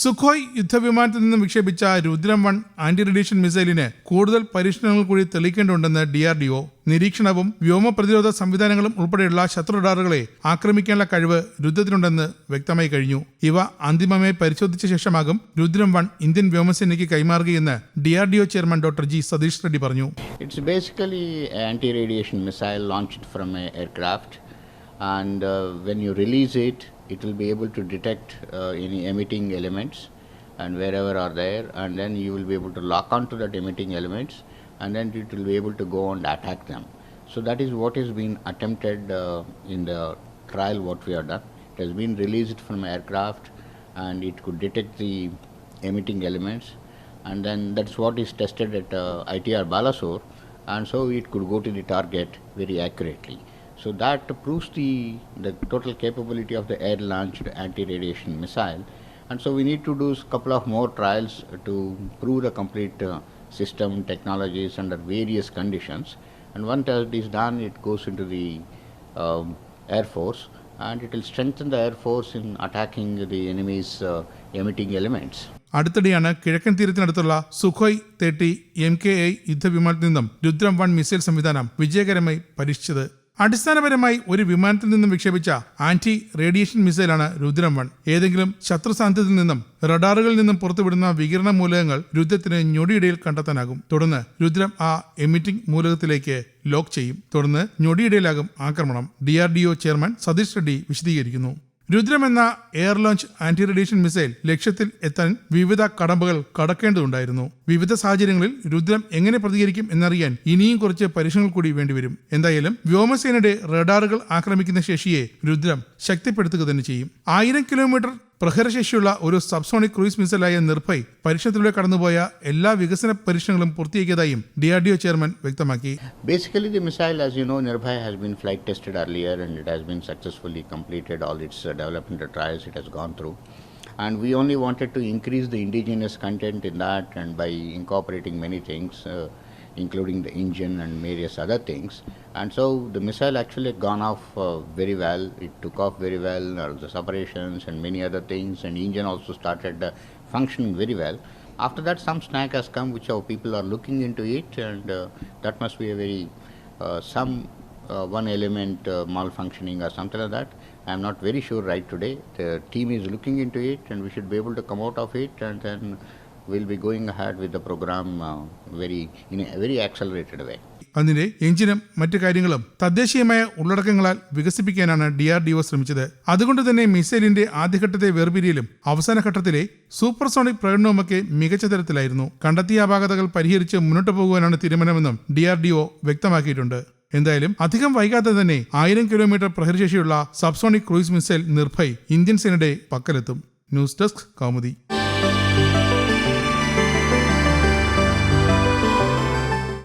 Sukhoi യുദ്ധവിമാനത്തിൽ നിന്നും വിക്ഷേപിച്ച Rudram 1 anti radiation മിസൈലിന് കൂടുതൽ പരീക്ഷണങ്ങൾ കൂടി തെളിയിക്കേണ്ടതുണ്ടെന്ന് DRDO. നിരീക്ഷണവും വ്യോമ പ്രതിരോധ സംവിധാനങ്ങളും ഉൾപ്പെടെയുള്ള ശത്രു റഡാറുകളെ ആക്രമിക്കാനുള്ള കഴിവ് രുദ്രത്തിനുണ്ടെന്ന് വ്യക്തമായി കഴിഞ്ഞു. ഇവ അന്തിമമായി പരിശോധിച്ച ശേഷമാകും രുദ്രം 1 ഇന്ത്യൻ വ്യോമസേനയ്ക്ക് കൈമാറുകയെന്ന് DRDO chairman doctor G. Satheesh Reddy പറഞ്ഞു. It's basically an anti-radiation missile launched from an aircraft, and when you release it, it will be able to detect any emitting elements and wherever are there, and then you will be able to lock onto that emitting elements, and then it will be able to go and attack them. So that is what has been attempted in the trial what we have done. It has been released from aircraft and it could detect the emitting elements, and then that's what is tested at ITR Balasore, and so it could go to the target very accurately. So that proves the total capability of the air-launched anti-radiation missile. And so we need to do a couple of more trials to prove the complete system, technologies under various conditions. And once that is done, it goes into the Air Force, and it will strengthen the Air Force in attacking the enemy's emitting elements. അടുത്തിടെയാണ് കിഴക്കൻ തീരത്തിനടുത്തുള്ള Sukhoi 30 MKI യുദ്ധവിമാനത്തിൽ നിന്നും Rudram 1 missile സംവിധാനം വിജയകരമായി പരീക്ഷിച്ചത്. അടിസ്ഥാനപരമായി ഒരു വിമാനത്തിൽ നിന്നും വിക്ഷേപിച്ച ആന്റി റേഡിയേഷൻ മിസൈലാണ് രുദ്രം 1. ഏതെങ്കിലും ശത്രു സാന്നിധ്യത്തിൽ നിന്നും റഡാറുകളിൽ നിന്നും പുറത്തുവിടുന്ന വികിരണ മൂലകങ്ങൾ രുദ്രത്തിന് ഞൊടിയിടയിൽ കണ്ടെത്താനാകും. തുടർന്ന് രുദ്രം ആ എമിറ്റിംഗ് മൂലകത്തിലേക്ക് ലോക്ക് ചെയ്യും. തുടർന്ന് ഞൊടിയിടയിലാകും ആക്രമണം. DRDO ചെയർമാൻ സതീഷ് റെഡ്ഡി വിശദീകരിക്കുന്നു. രുദ്രം എന്ന air launch anti radiation missile ലക്ഷ്യത്തിൽ എത്താൻ വിവിധ കടമ്പകൾ കടക്കേണ്ടതുണ്ടായിരുന്നു. വിവിധ സാഹചര്യങ്ങളിൽ രുദ്രം എങ്ങനെ പ്രതികരിക്കും എന്നറിയാൻ ഇനിയും കുറച്ച് പരീക്ഷണങ്ങൾ കൂടി വേണ്ടിവരും. എന്തായാലും വ്യോമസേനയുടെ റഡാറുകൾ ആക്രമിക്കുന്ന ശേഷിയെ രുദ്രം ശക്തിപ്പെടുത്തുക തന്നെ ചെയ്യും. 1000 കിലോമീറ്റർ പ്രഹരശേഷിയുള്ള ഒരു സബ്സോണിക് ക്രൂയിസ് മിസൈലായ നിർഭയ് പരീക്ഷണത്തിലൂടെ കടന്നുപോയ എല്ലാ വികസന പരീക്ഷണങ്ങളും പൂർത്തിയാക്കിയതായും DRDO ചെയർമാൻ വ്യക്തമാക്കി. Basically, the missile, as you know, Nirbhay has been flight tested earlier, and it has been successfully completed all its development trials it has gone through. And we only wanted to increase the indigenous content in that, and by incorporating many things, including the engine and various other things. And so the missile actually gone off very well. It took off very well, the separations and many other things, and engine also started functioning very well. After that, some snag has come, which our people are looking into it, and that must be a very one element malfunctioning or something like that. I am not very sure right today. The team is looking into it, and we should be able to come out of it, and then we'll be going ahead with the program in a very accelerated way. അതിന്റെ എഞ്ചിനും മറ്റു കാര്യങ്ങളും തദ്ദേശീയമായ ഉള്ളടക്കങ്ങളാൽ വികസിപ്പിക്കാനാണ് DRDO ശ്രമിച്ചത്. അതുകൊണ്ട് തന്നെ മിസൈലിന്റെ ആദ്യഘട്ടത്തെ വേർപിരിയലും അവസാന ഘട്ടത്തിലെ supersonic പ്രകടനവുമൊക്കെ മികച്ച തരത്തിലായിരുന്നു. കണ്ടെത്തിയ അപാകതകൾ പരിഹരിച്ച് മുന്നോട്ട് പോകുവാനാണ് തീരുമാനമെന്നും DRDO വ്യക്തമാക്കിയിട്ടുണ്ട്. എന്തായാലും അധികം വൈകാതെ തന്നെ 1000 കിലോമീറ്റർ പ്രഹരശേഷിയുള്ള subsonic cruise missile Nirbhay Indian സേനയുടെ പക്കലെത്തും. News desk Kaumudi.